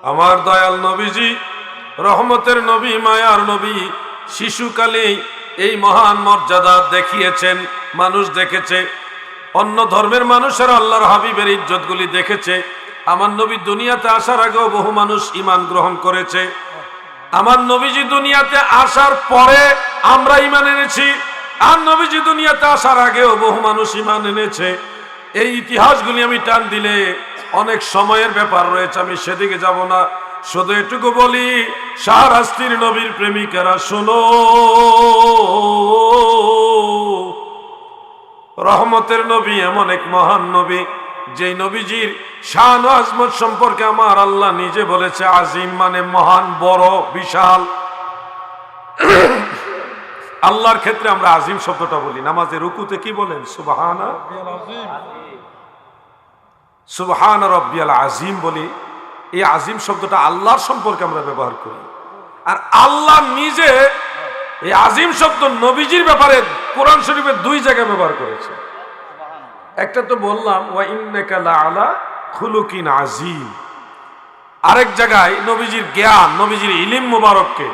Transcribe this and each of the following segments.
আমার দয়াল নবীজি রহমতের নবী, মায়ার নবী, শিশুকালে এই মহান মর্যাদা দেখিয়েছেন। মানুষ দেখেছে, অন্য ধর্মের মানুষেরা আল্লাহর হাবিবের ইজ্জতগুলি দেখেছে। আমার নবী দুনিয়াতে আসার আগেও বহু মানুষ ঈমান গ্রহণ করেছে। আমার নবীজি দুনিয়াতে আসার পরে আমরা ঈমান এনেছি, আর নবীজি দুনিয়াতে আসার আগেও বহু মানুষ ঈমান এনেছে। এই ইতিহাসগুলি আমি টান দিলে অনেক সময়ের ব্যাপার রয়েছে, আমি সেদিকে যাব না। শুধু এটুকু বলি, শাহরাস্তির নবীর প্রেমিকেরা শোনো, রহমতের নবী এমন এক মহান নবী, যেই নবীজির শান ও আজমত সম্পর্কে আমার আল্লাহ নিজে বলেছে আজিম, মানে মহান, বড়, বিশাল। আল্লাহর ক্ষেত্রে আমরা আজিম শব্দটা বলি, নামাজে রুকুতে কি বলেন? সুবহানা সুবহানা রাব্বিয়াল আজিম বলি। এই আজিম শব্দটা আল্লাহর সম্পর্কে আমরা ব্যবহার করি, আর আল্লাহ নিজে এই আজিম শব্দ নবীজির ব্যাপারে কোরআন শরীফে দুই জায়গায় ব্যবহার করেছে। একটা তো বললাম ওয়া ইন্নাকা লাআলা খুলুকিন আযীম, আরেক জায়গায় নবীজির জ্ঞান, নবীজির ইলম মুবারককে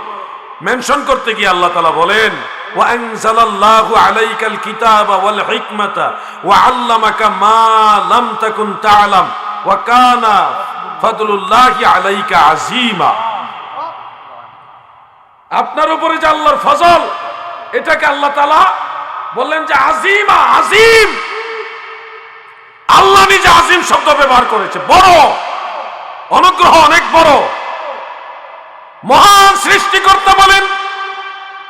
মেনশন করতে গিয়ে আল্লাহ তাআলা বলেন ওয়া আনজালাল্লাহু আলাইকাল কিতাবা ওয়াল হিকমাতা ওয়া আল্লামাকা মা লাম তাকুন তা'লাম ওয়া কানা ফাদলুল্লাহি আলাইকা আযীমা। আপনার উপরে যে আল্লাহর ফজল, এটাকে আল্লাহ তাআলা বললেন যে আজিমা, আজিম। আল্লাহ নিজে আজিম শব্দ ব্যবহার করেছে, বড়, অনুগ্রহ অনেক বড়, মহান সৃষ্টিকর্তা বলেন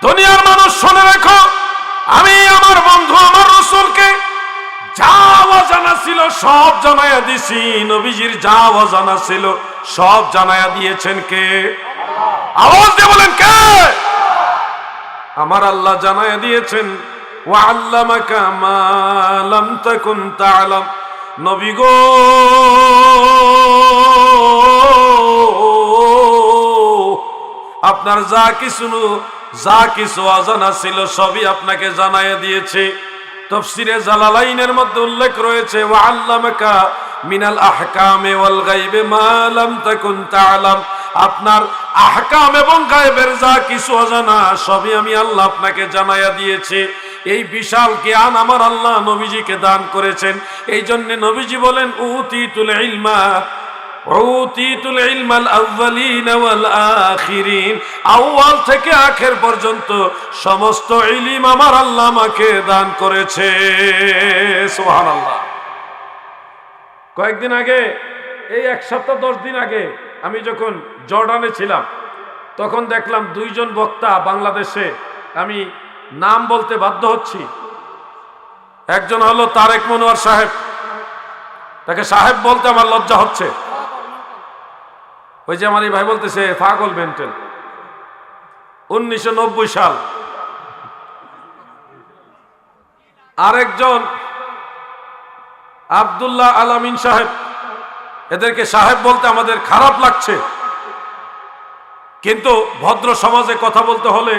দুনিয়ার মানুষ শুনে রাখো, আমি আমার বন্ধু আমার রাসূলকে যা অজানা ছিল সব জানায়া দিছি। নবীজির যা অজানা ছিল সব জানায়া দিয়েছেন কে? আওয়াজ দিয়ে বলেন কে? আমার আল্লাহ জানায়া দিয়েছেন ওয়া আল্লামাকা মা লাম তাকুন তা'লাম। নবী গো, আপনার যা কিছু অজানা ছিল সবই আপনাকে জানায়া দিয়েছে। তাফসীরে জালালাইনের মধ্যে উল্লেখ রয়েছে ওয়া আল্লামাকা মিনাল আহকামে ওয়াল গায়বে মা লাম তাকুন তা'লাম। আপনার আহকাম এবং গায়বের যা কিছু অজানা সবই আমি আল্লাহ আপনাকে জানায়া দিয়েছি। এই বিশাল জ্ঞান আমার আল্লাহ নবীজিকে দান করেছেন। এই জন্য নবীজি বলেন উতিতুল ইলমাল আউয়ালিনা ওয়াল আখিরিন, আউয়াল থেকে আখের পর্যন্ত সমস্ত ইলম আমার আল্লাহ আমাকে দান করেছে। সুবহানাল্লাহ। কয়েকদিন আগে, এই এক সপ্তাহ 10 দিন আগে আমি যখন জর্ডানে ছিলাম, তখন দেখলাম দুইজন বক্তা বাংলাদেশে, আমি নাম বলতে বাধ্য হচ্ছি। একজন হলো তারেক মনোয়ার সাহেব, তাকে সাহেব বলতে আমার লজ্জা হচ্ছে। ওই যে আমার এই ভাই বলতেছে পাগল মেন্টাল। 1990 সাল। আরেকজন আব্দুল্লাহ আলামিন সাহেব, এদেরকে সাহেব বলতে আমাদের খারাপ লাগছে, কিন্তু ভদ্র সমাজে কথা বলতে হলে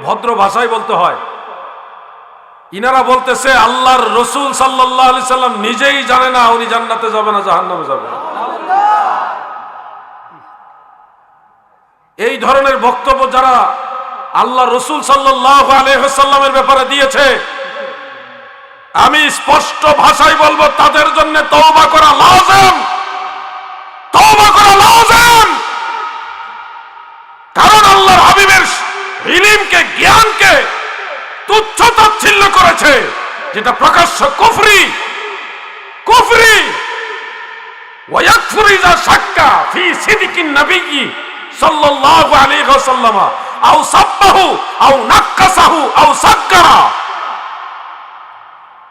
ভদ্র ভাষায় বলতে হয়। ইনারা বলতেছে আল্লাহর রাসূল সাল্লাল্লাহু আলাইহি সাল্লাম নিজেই জানে না উনি জান্নাতে যাবে না জাহান্নামে যাবে। এই ধরনের বক্তব্য যারা আল্লাহ রাসূল সাল্লাল্লাহু আলাইহি ওয়াসাল্লামের ব্যাপারে দিয়েছে, আমি স্পষ্ট ভাষায় বলবো তাদের জন্য তওবা করা লাজিম, তওবা করা লাজিম। কারণ আল্লাহর হাবিবের ইলমকে, জ্ঞানকে তুচ্ছ তাচ্ছিল্য করেছে, যেটা প্রকাশ্য কুফরি। ওয়া ইয়াকফুরু ইযা শাক্কা ফি সিদকিন নবিয়্যি সাল্লাল্লাহু আলাইহি ওয়াসাল্লাম আও সাব্বাহু আও নাক্কাসাহু আও সাক্কারা।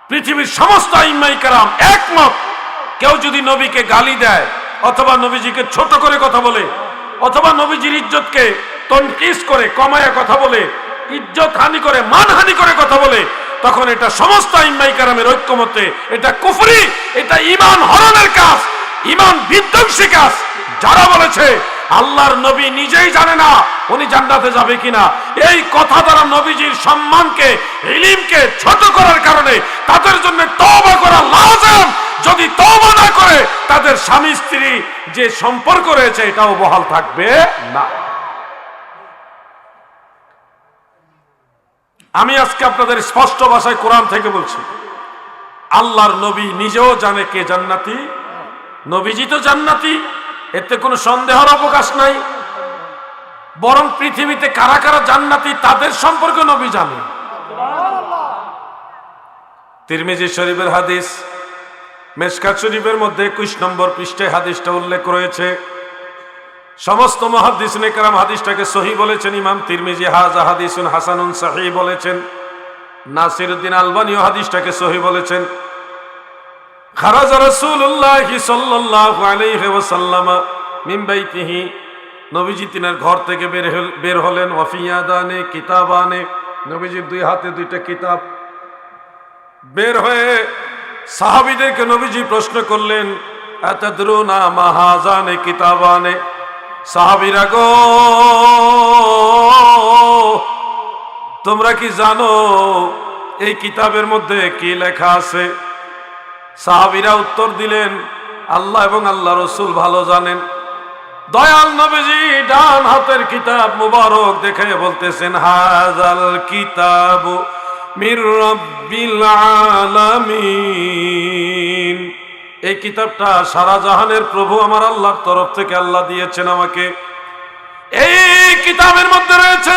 পৃথিবীর সমস্ত আইম্মায়ে কেরাম একমত, কেউ যদি নবীকে গালি দেয় অথবা নবীজিকে ছোট করে কথা বলে অথবা নবীজির ইজ্জতকে তনকিস করে, কমায়া কথা বলে, ইজ্জত হানি করে, মানহানি করে কথা বলে, তখন এটা সমস্ত আইম্মায়ে কেরামের ঐক্যমতে এটা কুফরি, এটা ঈমান হরণের কাজ, ঈমান বিধ্বংসী কাজ। যারা বলেছে আল্লাহর নবী নিজেই জানে না উনি জান্নাতে যাবে কিনা, এই কথা দ্বারা নবীজির সম্মানকে, ইলমকে ছোট করার কারণে তাদের জন্য তওবা করা লাজিম। যদি তওবা না করে তাদের স্বামী স্ত্রী যে সম্পর্ক রয়েছে এটাও বহাল থাকবে না। আমি আজকে আপনাদের স্পষ্ট ভাষায় কোরআন থেকে বলছি, আল্লাহর নবী নিজেও জানে কে জান্নাতি, নবীজি তো জান্নাতি, এতে কোনো সন্দেহের অবকাশ নাই। বরং পৃথিবীতে কারা কারা জান্নাতি তাদের সম্পর্কে নবী জানে। তিরমিজি শরীফের হাদিস, মেশকাত শরীফের মধ্যে 21 নম্বর পৃষ্ঠায় হাদিসটা উল্লেখ রয়েছে। সমস্ত মুহাদ্দিসিনে কেরাম হাদিসটাকে সহিহ বলেছেন। ইমাম তিরমিজি হাযা হাদিসুন হাসানুন সহিহ বলেছেন। নাসিরউদ্দিন আলবানীও হাদিসটাকে সহিহ বলেছেন। খারাজা রাসূলুল্লাহ সাল্লাল্লাহু আলাইহি ওয়াসাল্লাম মিন বাইতিহি, নবীজি তিনার ঘর থেকে বের হলেন। ওয়াফিয়াদানে কিতাবানে, নবীজির দুই হাতে দুইটা কিতাব। বের হয়ে সাহাবীদেরকে নবীজি প্রশ্ন করলেন, আতাদরুনা মা হাযানে কিতাবানে, সাহাবীরা গো তোমরা কি জানো এই কিতাবের মধ্যে কি লেখা আছে? সাহাবীরা উত্তর দিলেন, আল্লাহ এবং আল্লাহ রাসূল ভালো জানেন। দয়াল নবীজি ডান হাতের কিতাব মুবারক দেখে বলতেছেন, হাযাল কিতাবু মির রাব্বিল আলামিন, এই কিতাবটা সারা জাহানের প্রভু আমার আল্লাহর তরফ থেকে আল্লাহ দিয়েছেন আমাকে। এই কিতাবের মধ্যে রয়েছে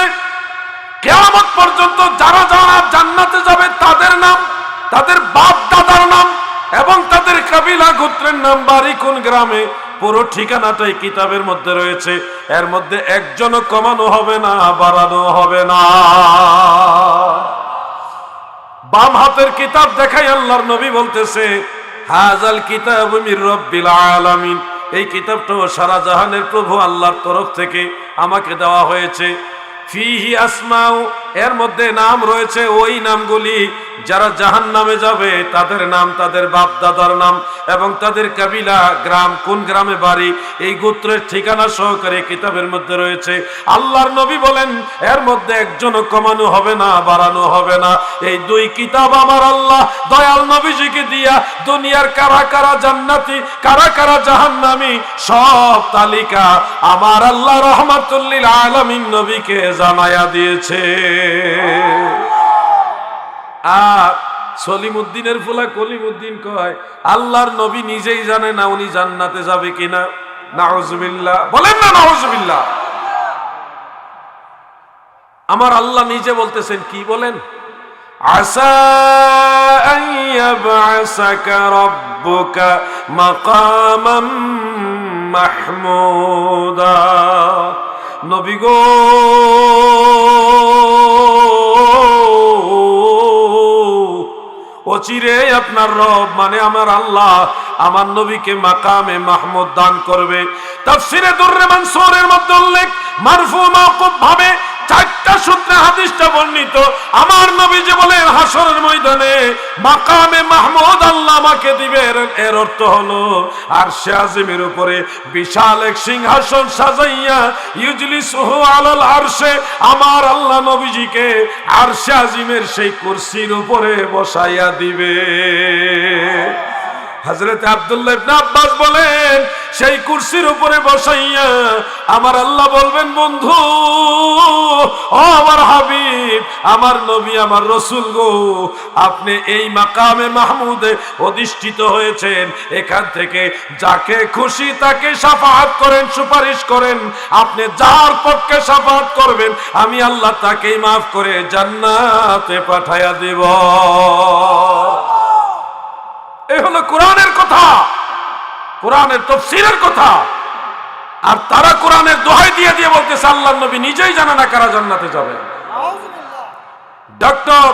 কিয়ামত পর্যন্ত যারা যারা জান্নাতে যাবে তাদের নাম, তাদের বাপ দাদার নাম এবং তাদের কাবিলা গোত্রের নাম, বাড়ি কোন গ্রামে, পুরো ঠিকানাটাই কিতাবের মধ্যে রয়েছে। এর মধ্যে একজনও কমানো হবে না, বাড়ানো হবে না। বাম হাতের কিতাব দেখাই আল্লাহর নবী বলতেছে, হাযাল কিতাবু মির রাব্বিল আলামিন, এই কিতাবটা সারা জাহানের প্রভু আল্লাহর তরফ থেকে আমাকে দেওয়া হয়েছে। ফিহি আসমাউ, এর মধ্যে নাম রয়েছে ওই নামগুলি যারা জাহান্নামে যাবে তাদের নাম, তাদের বাপ দাদার নাম এবং তাদের কাবিলা, গ্রাম কোন গ্রামে বাড়ি, এই গোত্রের ঠিকানা সহকারে কিতাবের মধ্যে রয়েছে। আল্লাহর নবী বলেন এর মধ্যে একজনও কমানো হবে না, বাড়ানো হবে না। এই দুই কিতাব আমার আল্লাহ দয়াল নবীজিকে দিয়া দুনিয়ার কারা কারা জান্নাতি, কারা কারা জাহান্নামী সব তালিকা আমার আল্লাহ রাহমাতুল লিল আলামিন নবীকে জানায়া দিয়েছে। আর সলিমউদ্দিনের ফুলা কলিমউদ্দিন কয়, আল্লাহর নবী নিজেই জানে না উনি জান্নাতে যাবে কিনা। নাউজুবিল্লাহ, বলেন না নাউজুবিল্লাহ। আমার আল্লাহ নিজে বলতেছেন, কি বলেন? আসা আন ইয়াবআসাকা রাব্বুকা মাকামান মাহমুদা, নবী গো অচিরে আপনার রব মানে আমার আল্লাহ আমার নবীকে মাকামে মাহমুদ দান করবে। তাফসীরে দুররে মানসুরের মধ্যে উল্লেখ মারফু মাওকুফ ভাবে চারটা সূত্রে হাদিসটা বর্ণিত। আমার নবী যে বলেন হাসরের ময়দানে মাকামে মাহমুদ আল্লাহ আমাকে দিবেন, এর অর্থ হলো আরশে আজিমের উপরে বিশাল এক সিংহাসন সাজাইয়া ইউজলিসুহু আলাল আরশে, আমার আল্লাহ নবীজিকে আরশে আজিমের সেই কুরসির উপরে বসাইয়া দিবে। হযরত আব্দুল্লাহ ইবনে আব্বাস বলেন সেই কুরসির উপরে বসাইয়া আমার আল্লাহ বলবেন, বন্ধু ও আমার হাবিব, আমার নবী, আমার রাসূল গো, আপনি এই মাকামে মাহমুদে অধিষ্ঠিত হয়েছেন, এখান থেকে যাকে খুশি তাকে শাফাআত করেন, সুপারিশ করেন। আপনি যার পক্ষে শাফাআত করবেন আমি আল্লাহ তাকেই মাফ করে জান্নাতে পাঠাইয়া দেব। এই হলো কোরআনের কথা, কোরআনের তাফসীরের কথা। আর তারা কোরআনের দোহাই দিয়ে দিয়ে বলতেছে আল্লাহর নবী নিজেই জানে না কারা জান্নাতে যাবে। ডক্টর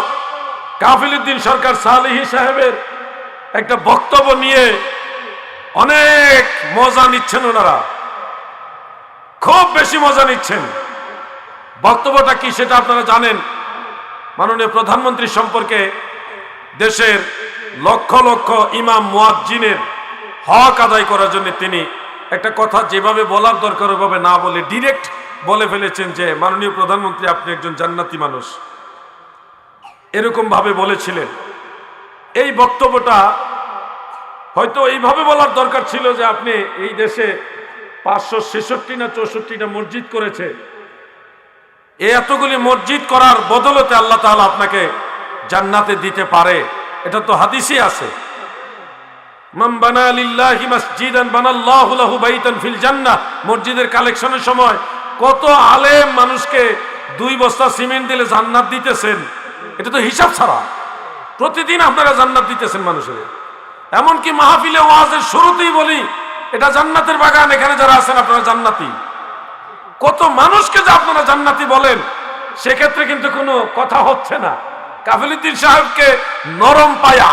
কাফিলউদ্দিন সরকার সালেহী সাহেবের একটা বক্তব্য নিয়ে অনেক মজা নিচ্ছেন ওনারা, খুব বেশি মজা নিচ্ছেন। বক্তব্যটা কি সেটা আপনারা জানেন। মাননীয় প্রধানমন্ত্রী সম্পর্কে দেশের লক্ষ লক্ষ ইমাম মুয়াজ্জিনের হক আদায় করার জন্য তিনি একটা কথা যেভাবে বলার দরকার ওইভাবে না বলে ডিরেক্ট বলে ফেলেছেন যে মাননীয় প্রধানমন্ত্রী আপনি একজন জান্নাতি মানুষ, এরকম ভাবে বলেছিলেন। এই বক্তব্যটা হয়তো এইভাবে বলার দরকার ছিল যে আপনি এই দেশে 566 না 64টা মসজিদ করেছে, এতগুলি মসজিদ করার বদলতে আল্লাহ তাআলা আপনাকে জান্নাতে দিতে পারে, এটা তো হাদিসে আছে। মান বানা লিল্লাহি মাসজিদান বানাল্লাহু লাহু বাইতান ফিল জান্নাহ। মসজিদের কালেকশনের সময় কত আলেম মানুষকে 2 বস্তা সিমেন্ট দিলে জান্নাত দিতেছেন, এটা তো হিসাব ছাড়া। প্রতিদিন আপনারা জান্নাত দিতেছেন মানুষের। এমনকি মাহফিলে ওয়াজের শুরুতেই বলি এটা জান্নাতের বাগান, এখানে যারা আছেন আপনারা জান্নাতি। কত মানুষকে যে আপনারা জান্নাতি বলেন, সেক্ষেত্রে কিন্তু কোনো কথা হচ্ছে না। কাফিলুদ্দিন সাহেবকে নরম পায়া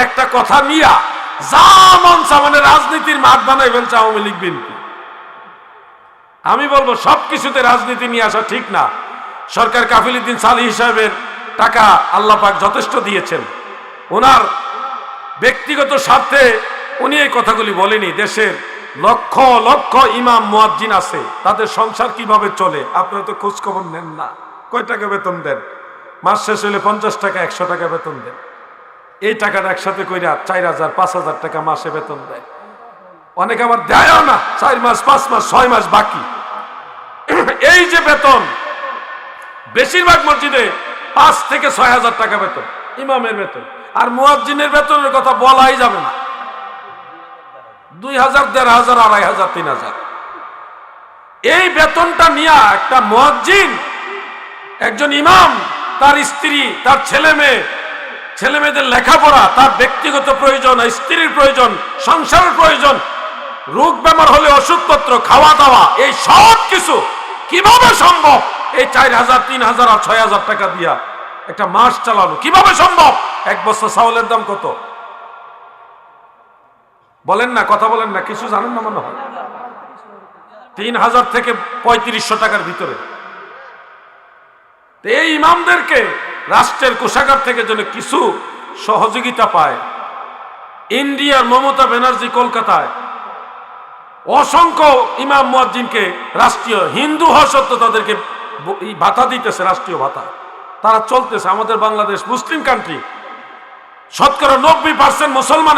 একটা কথা নিয়া যা মন চায় রাজনীতির মাঠ বানাই ফেলছে আওয়ামী লীগ বিএনপি। আমি বলবো সবকিছুতে রাজনীতি নিয়ে আসা ঠিক না। সরকার কাফিলুদ্দিন সালিহ সাহেবের টাকা আল্লাহ পাক যথেষ্ট দিয়েছেন, ওনার ব্যক্তিগত স্বার্থে উনি এই কথাগুলি বলেনি। দেশের লক্ষ লক্ষ ইমাম মুয়াজ্জিন আছে, তাদের সংসার কিভাবে চলে আপনারা তো খোঁজ খবর নেন না। কয় টাকা বেতন দেন? মাস শেষ হলে 50 টাকা 100 টাকা বেতন দেন। এই টাকাটা একসাথে কইরা 4000 5000 টাকা মাসে বেতন দেয়। অনেকে আবার দেয়ও না, 4 মাস 5 মাস 6 মাস বাকি। এই যে বেতন, বেশিরভাগ মসজিদে 5 থেকে 6000 টাকা বেতন ইমামের বেতন, আর মুয়াজ্জিনের বেতনের কথা বলাই যাবে না। 2000 1500 2500 3000 এই বেতনটা নিয়ে একটা মুয়াজ্জিন, একজন ইমাম, তার স্ত্রী, তার ছেলে মেয়েদের লেখাপড়া, তার ব্যক্তিগত প্রয়োজন, স্ত্রীর প্রয়োজন, সংসারের প্রয়োজন, রোগ বেমার হলে ওষুধপত্র, খাওয়া দাওয়া, এই সব কিছু কিভাবে সম্ভব? এই 4000 3000 আর 6000 টাকা দিয়া একটা মাস চালানো কিভাবে সম্ভব? 1 বস্তা চাউলের দাম কত বলেন না, কথা বলেন না, কিছু জানেন না মনে হয়। 3000 থেকে 3500 টাকার ভিতরে। এই ইমামদেরকে রাষ্ট্রের কোষাগার থেকে যেন কিছু সহযোগিতা পায়। ইন্ডিয়ার মমতা ব্যানার্জি কলকাতায় অসংখ্য ইমাম মুয়াজ্জিনকে রাষ্ট্রীয়, হিন্দু হওয়া সত্ত্বেও তাদেরকে ভাতা দিতেছে, রাষ্ট্রীয় ভাতা, তারা চলতেছে। আমাদের বাংলাদেশ মুসলিম কান্ট্রি, শতকরা 90% মুসলমান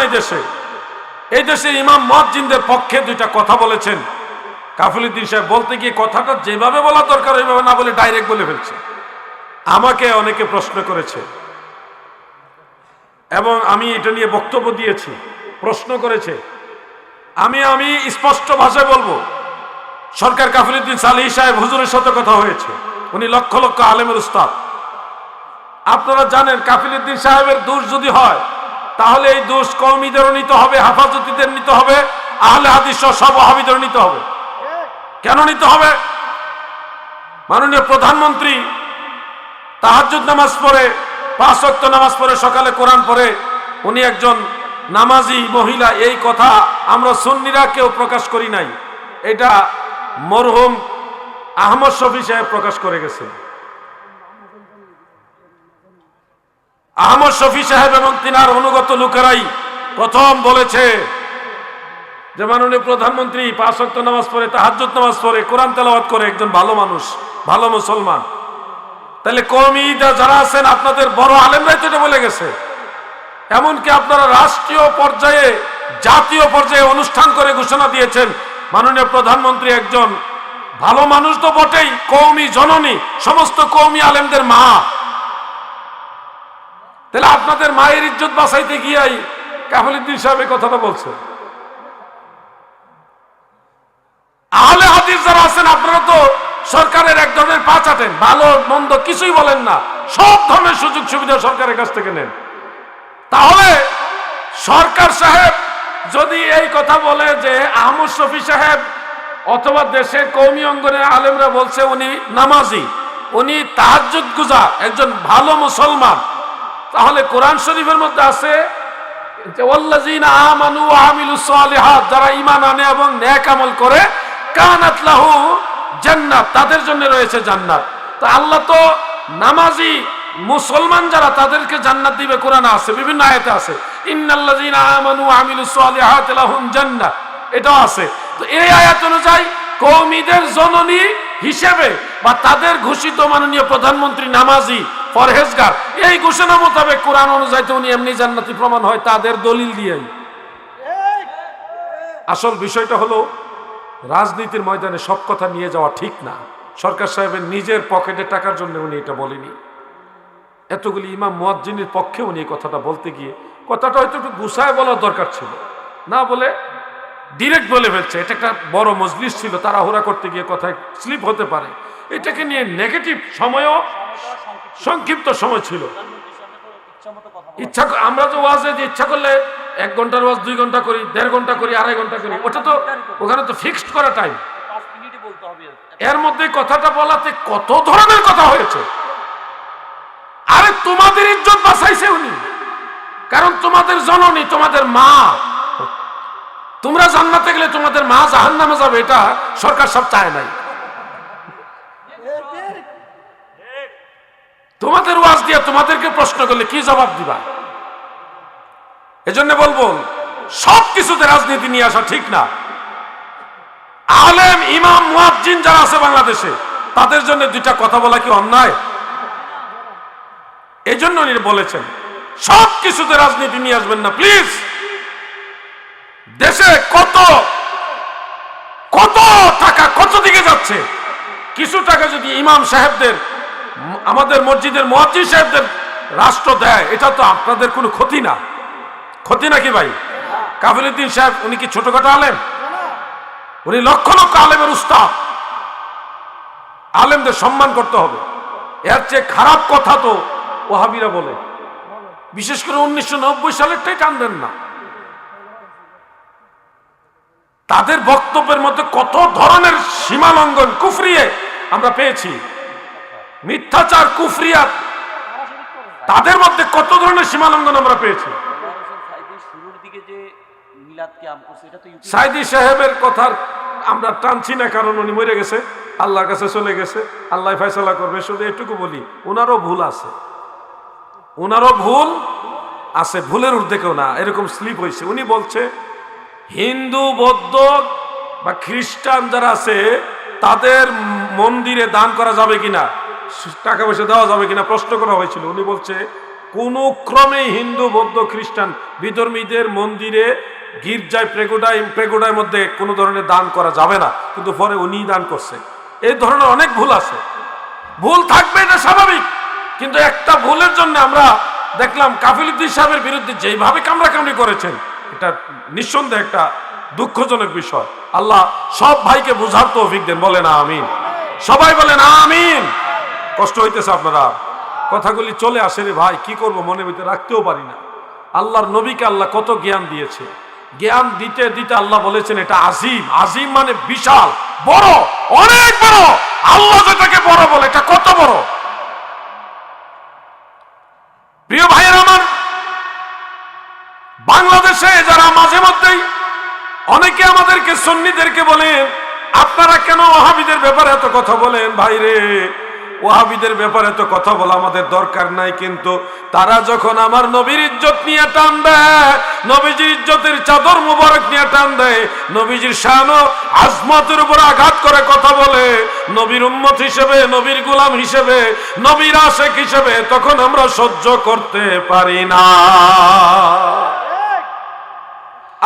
এই দেশে ইমাম মুয়াজ্জিনদের পক্ষে 2টা কথা বলেছেন কাফিলুদ্দিন সাহেব। বলতে গিয়ে কথাটা যেভাবে বলা দরকার ওইভাবে না বলে ডাইরেক্ট বলে ফেলছে। আমাকে অনেকে প্রশ্ন করেছে এবং আমি এটা নিয়ে বক্তব্য দিয়েছি, প্রশ্ন করেছে। আমি স্পষ্ট ভাষায় বলবো, সরকার কাফিলুদ্দিন সালিহ সাহেব হুজুরের সাথে কথা হয়েছে, উনি লক্ষ লক্ষ আলেমের উস্তাদ। আপনারা জানেন কাফিলুদ্দিন সাহেবের দোষ যদি হয় তাহলে এই দোষ কওমীদেরও নিতে হবে, হেফাজতীদের নিতে হবে, আহলে হাদিস সব ওয়াহাবীদের নিতে হবে। কেন নিতে হবে? মাননীয় প্রধানমন্ত্রী তাহাজ্জুদ নামাজ পড়ে, 5 ওয়াক্ত নামাজ পড়ে, সকালে কোরআন পড়ে, উনি একজন নামাজি মহিলা, এই কথা আমরা সুন্নিরা কেউ প্রকাশ করি নাই। এটা মরহুম আহমদ শফি সাহেব প্রকাশ করে গেছে। আহমদ শফি সাহেব এবং তিনার অনুগত লোকেরাই প্রথম বলেছে যে মাননীয় প্রধানমন্ত্রী 5 ওয়াক্ত নামাজ পড়ে, তাহাজ্জুদ নামাজ পড়ে, কোরআন তেলাওয়াত করে, একজন ভালো মানুষ, ভালো মুসলমান। তাহলে কওমীরা যারা আছেন, আপনাদের বড় আলেমরাই তো এটা বলে গেছে। এমনকি আপনারা রাষ্ট্রীয় পর্যায়ে, জাতীয় পর্যায়ে অনুষ্ঠান করে ঘোষণা দিয়েছেন মাননীয় প্রধানমন্ত্রী একজন ভালো মানুষ তো বটেই, কওমী জননী, সমস্ত কওমী আলেমদের মা। তাহলে আপনাদের মায়ের ইজ্জত বাঁচাইতে গিয়েই কাফিলুদ্দিন সাহেব এই কথাটা বলছে। আহলে হাদিস যারা আছেন আপনারা তো সরকারের এক ধরনের পা চাটেন, ভালো মন্দ কিছুই বলেন না, সব ধরনের সুযোগ সুবিধা সরকারের কাছ থেকে নেন। তাহলে সরকার সাহেব যদি এই কথা বলে যে আহমদ শফি সাহেব অথবা দেশের কওমী অঙ্গনের আলেমরা বলছে উনি নামাজি, উনি তাহাজ্জুদ গুজার, একজন ভালো মুসলমান, তাহলে কোরআন শরীফের মধ্যে আছে যে ওয়াল্লাযিনা আমানু ওয়া আমিলুস সালিহাত, যারা ঈমান আনে এবং নেক আমল করে, কানাত লাহু জান্নাত, তাদের জন্য রয়েছে জান্নাত। তো আল্লাহ তো নামাজি মুসলমান যারা তাদেরকে জান্নাত দিবে, কোরআনে আছে, বিভিন্ন আয়াতে আছে, ইন্নাল্লাযিনা আমানু ওয়া আমিলুস সালিহাতি লাহুম জান্নাহ, এটাও আছে। তো এই আয়াত অনুযায়ী কওমীদের জননী হিসেবে বা তাদের ঘোষিত মাননীয় প্রধানমন্ত্রী নামাজি, পরহেজগার, এই ঘোষণা মোতাবেক কোরআন অনুযায়ী তো উনি এমনি জান্নাতি প্রমাণ হয় তাদের দলিল দিয়েই। আসল বিষয়টা হলো রাজনীতির ময়দানে সব কথা নিয়ে যাওয়া ঠিক না। সরকার সাহেবের নিজের পকেটে টাকার জন্য উনি এটা বলেনি। এতগুলি ইমাম মুয়াজ্জিনের পক্ষে উনি এই কথাটা বলতে গিয়ে কথাটা হয়তো একটু গুছায় বলার দরকার ছিল, না বলে ডিরেক্ট বলে ফেলছে। এটা একটা বড় মজলিস ছিল, তাড়াহুড়া করতে গিয়ে কথায় স্লিপ হতে পারে। এটাকে নিয়ে নেগেটিভ সময়ও সংক্ষিপ্ত সময় ছিল। ইচ্ছা আমরা তো ওয়াজে যে ইচ্ছা করলে 1 ঘন্টার ওয়াজ 2 ঘন্টা করি, 1.5 ঘন্টা করি, 2.5 ঘন্টা করি, ওটা তো ওখানে তো ফিক্সড করা টাইম। এর মধ্যে কথাটা বলাতে কত ধরনের কথা হয়েছে। আরে তোমাদের ইজ্জত বাঁচাইছে উনি, কারণ তোমাদের জননী, তোমাদের মা। তোমরা জান্নাতে গেলে তোমাদের মা জাহান্নামে যাবে, এটা সরকার সব চায় নাই। তোমাদের ওয়াজ দিয়ে তোমাদেরকে প্রশ্ন করলে কি জবাব দিবা? এজন্য বলবো সব কিছুতে রাজনীতি নিয়ে আসা ঠিক না। আলেম ইমাম মুয়াজ্জিন যারা আছে বাংলাদেশে, তাদের জন্য 2টা কথা বলা কি অন্যায়? এজন্য উনি বলেছেন সব কিছুতে রাজনীতি নিয়ে আসবেন না প্লিজ। দেশে কত কত টাকা কত দিকে যাচ্ছে। কিছু টাকা যদি ইমাম সাহেবদের, আমাদের মসজিদের মুয়াজ্জিন সাহেবদের রাষ্ট্র দেয়, এটা তো আপনাদের কোনো ক্ষতি না। ক্ষতি নাকি ভাই? কাফিলউদ্দিন সাহেব উনি কি ছোটখাটো আলেম? উনি লক্ষ লক্ষ আলেমের উস্তাদ। আলেমদের সম্মান করতে হবে। এর চেয়ে খারাপ কথা তো ওয়াহাবিরা বলে, বিশেষ করে 1990 সালেরটাই টানবেন না। তাদের বক্তব্যের মধ্যে কত ধরনের সীমালঙ্ঘন কুফরিয়ে আমরা পেয়েছি, মিথ্যাচার কুফরিয়াত, তাদের মধ্যে কত ধরনের সীমালঙ্ঘন আমরা পেয়েছি। সাইদি সাহেবের কথা আমরা টানছি না, কারণ উনি মরে গেছে, আল্লাহর কাছে চলে গেছে, আল্লাহ ফয়সালা করবে। শুধু এটুকু বলি, ওনারও ভুল আছে, ওনারও ভুল আছে, ভুলের ঊর্ধ্বে কেউ না। এরকম স্লিপ হয়েছে। উনি বলছে হিন্দু বৌদ্ধ বা খ্রিস্টান যারা আছে তাদের মন্দিরে দান করা যাবে কিনা, টাকা পয়সা দেওয়া যাবে কিনা প্রশ্ন করা হয়েছিল। উনি বলছে কোনো ক্রমে হিন্দু বৌদ্ধ খ্রিস্টান বিধর্মীদের মন্দিরে, গির্জায়, প্রেগোডার মধ্যে কোনো ধরনের দান করা যাবে না, কিন্তু পরে উনি দান করছে। এই ধরনের অনেক ভুল আছে, ভুল থাকবে, এটা স্বাভাবিক। কিন্তু একটা ভুলের জন্য আমরা দেখলাম কাফিলউদ্দিন সাহেবের বিরুদ্ধে যেভাবে কামড়াকামড়ি করেছেন, এটা নিঃসন্দেহে একটা দুঃখজনক বিষয়। আল্লাহ সব ভাইকে বুঝার তৌফিক দেন, বলেন আমিন। সবাই বলেন আমিন। কষ্ট হইতেছে আপনারা, কথাগুলি চলে আসে রে ভাই, কি করব, মনে ভিতরে রাখতেও পারি না। আল্লাহর নবীকে আল্লাহ কত জ্ঞান দিয়েছে, জ্ঞান দিতে দিতে আল্লাহ বলেছেন এটা আজিম। আজিম মানে বিশাল, বড়, অনেক বড়। আল্লাহ যেটাকে বড় বলে, এটা কত বড়। প্রিয় ভাইয়ের আমার, বাংলাদেশে যারা মাঝে মধ্যেই অনেকে আমাদেরকে সুন্নিদেরকে বলেন আপনারা কেন ওয়াহাবিদের ব্যাপারে এত কথা বলেন? ভাইরে, ওয়াহাবিদের ব্যাপারে তো কথা বলা আমাদের দরকার নাই, কিন্তু তারা যখন আমার নবীর ইজ্জত নিয়ে টান দেয়, নবীজির ইজ্জতের চাদর মুবারক নিয়ে টান দেয়, নবীজির শান ও আজমতের উপর আঘাত করে কথা বলে, নবীর উম্মত হিসেবে, নবীর গোলাম হিসেবে, নবীর আশিক হিসেবে, তখন আমরা সহ্য করতে পারি না।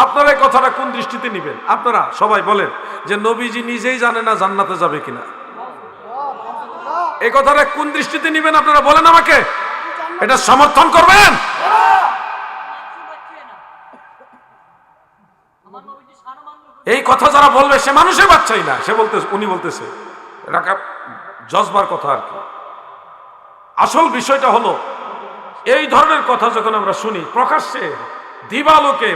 আপনারা এই কথাটা কোন দৃষ্টিতে নিবেন? আপনারা সবাই বলেন যে নবীজি নিজেই জানে না জান্নাতে যাবে কিনা। এই কথাটা কোন দৃষ্টিতে নিবেন আপনারা বলেন আমাকে? এটা সমর্থন করবেন? এই কথা যারা বলবে সে মানুষের বাচ্চাই না, সে বলতে, উনি বলতেছে এটা জজবার কথা আর কি। আসল বিষয়টা হলো এই ধরনের কথা যখন আমরা শুনি প্রকাশ্যে দিবালোকে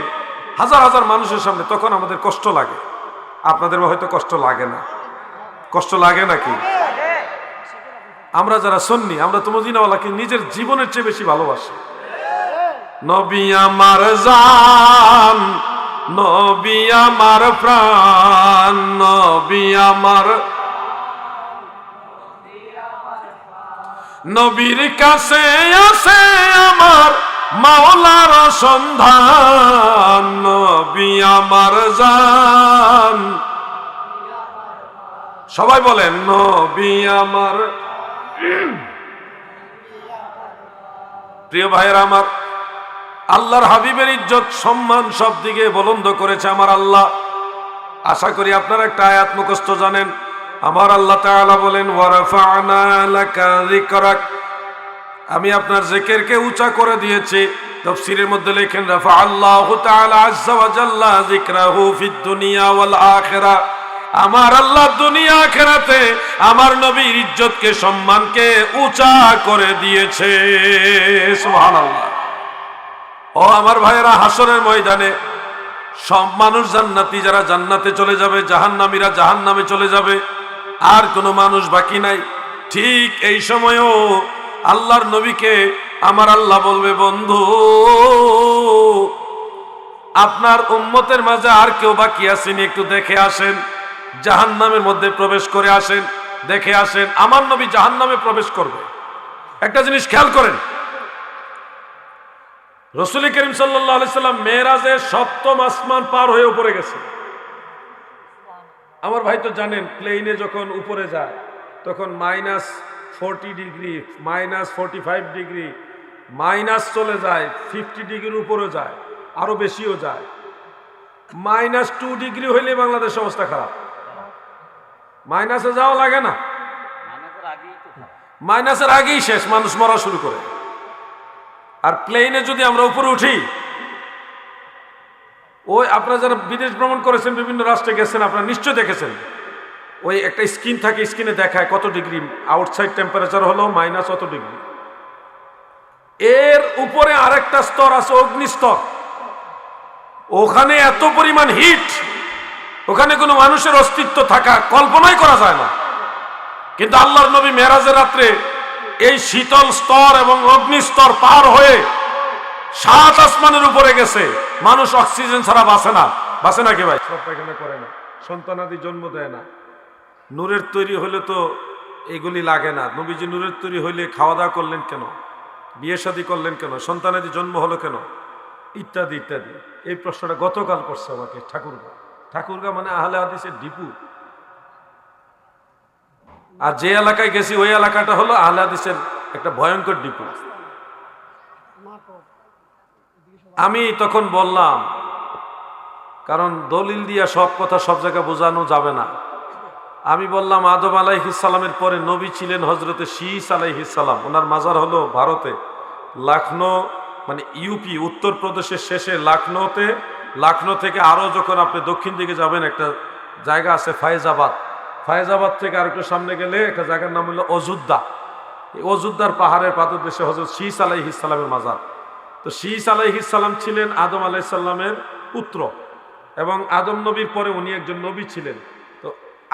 হাজার হাজার মানুষের সামনে, তখন আমাদের কষ্ট লাগে। আপনাদের হয়তো কষ্ট লাগে না, কষ্ট লাগে নাকি? আমরা যারা সুন্নি, আমরা তো মদিনাওয়ালাকে নিজের জীবনের চেয়ে বেশি ভালোবাসি। নবী আমার জান, নবী আমার প্রাণ, নবী আমার, নবীর কাছে আছে আমার মাওলার সন্ধান, নবী আমার জান। সবাই বলেন নবী আমার। প্রিয় ভাইয়ের আমার, আল্লাহর হাবিবের ইজ্জত সম্মান সব দিকে বুলন্দ করেছে আমার আল্লাহ। আশা করি আপনারা একটা আয়াত মুখস্থ জানেন। আমার আল্লাহ তাআলা বলেন ওয়ারাফা'না লাকা যিকরাক, আমি আপনার জিকিরকে উঁচা করে দিয়েছি। তাফসীরের মধ্যে লেখেন রাফা আল্লাহু তাআলা আযজা ওয়া জাল্লা যিকরাহু ফিদ দুনিয়া ওয়াল আখিরা, আমার আল্লাহ দুনিয়া আখিরাতে আমার নবীর ইজ্জতকে সম্মানকে উঁচা করে দিয়েছে। সুবহানাল্লাহ। ও আমার ভাইয়েরা, হাসরের ময়দানে সব মানুষ জান্নাতি, যারা জান্নাতে চলে যাবে, জাহান্নামীরা জাহান্নামে চলে যাবে, আর কোনো মানুষ বাকি নাই। ঠিক এই সময়ও আল্লাহর নবীকে আমার আল্লাহ বলবে, বন্ধু আপনার উম্মতের মাঝে আর কেউ বাকি আসেনি, একটু দেখে আসেন, জাহান্নামের মধ্যে প্রবেশ করে আসেন, দেখে আসেন। আমার নবী জাহান্নামে প্রবেশ করবে। একটা জিনিস খেয়াল করেন, রাসূল করিম সাল্লাল্লাহু আলাইহি সাল্লাম মেরাজে ৭ম আসমান পার হয়ে উপরে গেছে। আমার ভাই তো জানেন, প্লেনে যখন উপরে যায় তখন -40 ডিগ্রি, -45 ডিগ্রি, মাইনাস চলে যায়, 50 ডিগ্রির উপরে যায়, আরো বেশিও যায়। -2 ডিগ্রি হইলে বাংলাদেশ অবস্থা খারাপ। মাইনাসে যাওয়া লাগে না, মাইনাসের আগেই শেষ, মানুষ মরা শুরু করে। আর প্লেনে যদি আমরা উপরে উঠি, ওই আপনারা যারা বিদেশ ভ্রমণ করেছেন, বিভিন্ন রাষ্ট্রে গেছেন, আপনারা নিশ্চয় দেখেছেন, ওই একটা স্ক্রিন থাকে, স্ক্রিনে দেখায় কত ডিগ্রি আউটসাইড টেম্পারেচার হলো, মাইনাস অত ডিগ্রি। এর উপরে আরেকটা স্তর আছে, অগ্নিস্তর। ওখানে এত পরিমাণ হিট, ওখানে কোনো মানুষের অস্তিত্ব থাকা কল্পনাই করা যায় না। কিন্তু আল্লাহর নবী মেরাজের রাত্রে এই শীতল স্তর এবং অগ্নিস্তর পার হয়ে 7 আসমানের উপরে গেছে। মানুষ অক্সিজেন ছাড়া বাঁচে না। বাঁচে না কে ভাই? সব পায়খানা করে না, সন্তানাদি জন্ম দেয় না। নূরের তৈরি হলে তো এগুলি লাগে না। নবীজি নূরের তৈরি হইলে খাওয়া দাওয়া করলেন কেন? বিয়ে শাদী করলেন কেন? সন্তানাদি জন্ম হলো কেন? ইত্যাদি ইত্যাদি। এই প্রশ্নটা গতকাল করছে আমাকে ঠাকুরগা। ঠাকুরগা মানে আহলে হাদিসের ডিপু। আর যে এলাকায় গেছি ওই এলাকাটা হলো আহলে হাদিসের একটা ভয়ঙ্কর ডিপু। আমি তখন বললাম, কারণ দলিল দিয়া সব কথা সব জায়গায় বোঝানো যাবে না, আমি বললাম আদম আলাইহিস সালামের পরে নবী ছিলেন হযরতে শীস আলাইহিস সালাম। ওনার মাজার হলো ভারতে, লখনৌ মানে ইউপি, উত্তরপ্রদেশের শেষে লখনৌতে। লখনৌ থেকে আরো যখন আপনি দক্ষিণ দিকে যাবেন, একটা জায়গা আছে ফায়েজাবাদ। ফায়েজাবাদ থেকে আর একটু সামনে গেলে একটা জায়গার নাম হলো অযোধ্যা। এই অযোধ্যার পাহাড়ের পাদদেশে হযরত শীস আলাইহিস সালামের মাজার। তো শীস আলাইহিস সালাম ছিলেন আদম আলাইহিস সালামের পুত্র, এবং আদম নবীর পরে উনি একজন নবী ছিলেন। তো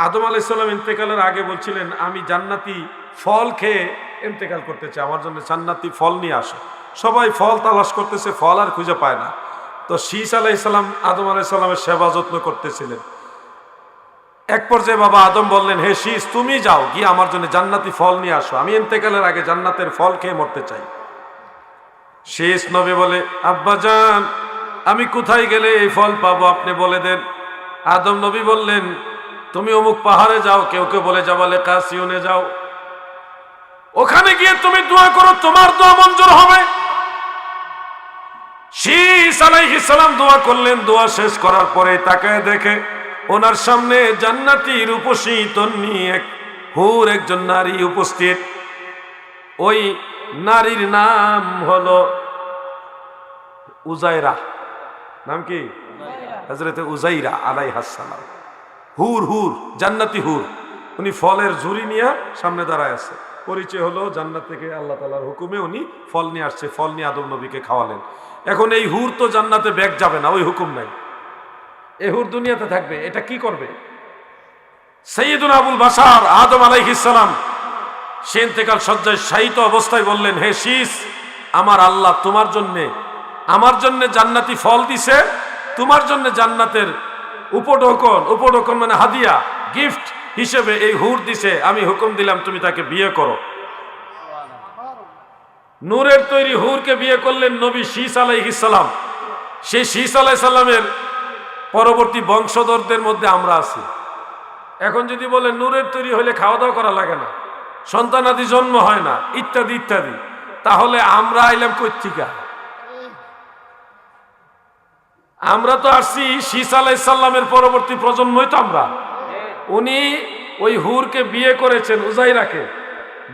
আদম আলাইহিস সালাম ইন্তেকালের আগে বলছিলেন, আমি জান্নাতি ফল খেয়ে ইন্তেকাল করতে চাই, আমার জন্য জান্নাতি ফল নিয়ে আসো। সবাই ফল তালাশ করতেছে, ফল আর খুঁজে পায় না। তো শীস আলাইহিস সালাম আদম আলাইহিস সালামের সেবা যত্ন করতেছিলেন। এক পর্যায়ে বাবা আদম বললেন, হে শীস, তুমি যাও গিয়ে আমার জন্য জান্নাতি ফল নিয়ে আসো, আমি ইন্তেকালের আগে জান্নাতের ফল খেয়ে মরতে চাই। শীস নবী বলে, আব্বাজান আমি কোথায় গেলে এই ফল পাবো আপনি বলে দেন। আদম নবী বললেন, তুমি অমুক পাহাড়ে যাও, কেউ কেউ বলে জাবালে কাসিউনে যাও, ওখানে গিয়ে তুমি দোয়া করো, তোমার দোয়া মঞ্জুর হবে। শীস আলাইহিস সালাম দোয়া করলেন। দোয়া শেষ করার পরে তাকায় দেখে ওনার সামনে জান্নাতি রূপসী তন্নি এক হুর, একজন নারী উপস্থিত। ওই নারীর নাম হলো উজাইরা। নাম কি? হযরতে উজাইরা আলাইহিস সালাম। হুর, হুর, জান্নাতি হুর। উনি ফলের ঝুড়ি নিয়ে সামনে দাঁড়ায় আছে। পরিচয় হলো জান্নাত থেকে আল্লাহ তাআলার হুকুমে উনি ফল নিয়ে আসছে। ফল নিয়ে আদম নবীকে খাওয়ালেন। এখন এই হুর তো জান্নাতে ব্যাগ যাবে না, ওই হুকুম নাই। এই হুর দুনিয়াতে থাকবে। এটা কি করবে? সাইয়্যিদুনা আবুল বাশার আদম আলাইহিস সালাম সে ইন্তেকাল শয্যায় শায়িত অবস্থায় বললেন, হে শীস, আমার আল্লাহ তোমার জন্যে, আমার জন্য জান্নাতি ফল দিছে, তোমার জন্য জান্নাতের উপঢৌকন মানে হাদিয়া, গিফট হিসেবে এই হুর দিছে। আমি হুকুম দিলাম তুমি তাকে বিয়ে করো। নূরের তৈরি হুরকে বিয়ে করলেন নবী শীস আলাইহিস সালাম। সেই শীস আলাইহিস সালামের পরবর্তী বংশধরদের মধ্যে আমরা আছি। এখন যদি বলে নূরের তৈরি হলে খাওয়া দাওয়া করা লাগে না, সন্তানাদি জন্ম হয় না, ইত্যাদি ইত্যাদি, তাহলে আমরা আইলাম কই থেকে? আমরা তো আসছি ঈসা আলাইহিস সালামের পরবর্তী প্রজন্মই তো আমরা। উনি ওই হুরকে বিয়ে করেছেন, উজাইরাকে